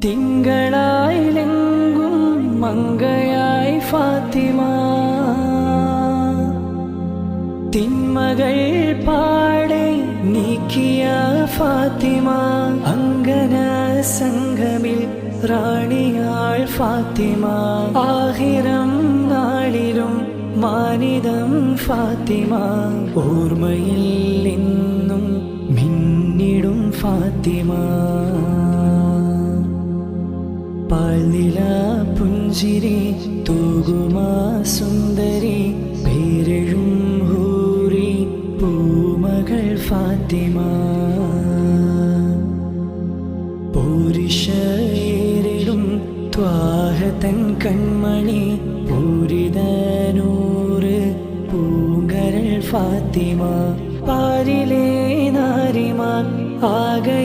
തിങ്കളായിലെങ്കും മങ്കയായി ഫാത്തിമ, തിന്മകൾ പാടെ നീക്കിയ ഫാത്തിമ, അങ്കന സംഘമിൽ റാണിയാൾ ഫാത്തിമ, ആഹിറം നാളിലും മാനിതം ഫാത്തിമ, ഓർമ്മയിൽ എന്നും മിന്നിടും ഫാത്തിമ. പാൽനില പുഞ്ചിരി തൂകുമാ സുന്ദരി, പേരെഴും ഹൂറി പൂമകൾ ഫാത്തിമ, പോരിഷേരിടും ത്വാഹതൻ കൺമണി, പൂരിതനൂറ് പൂങ്കരൾ ഫാത്തിമ, പാരിലെ നാരിമാർ ആകെ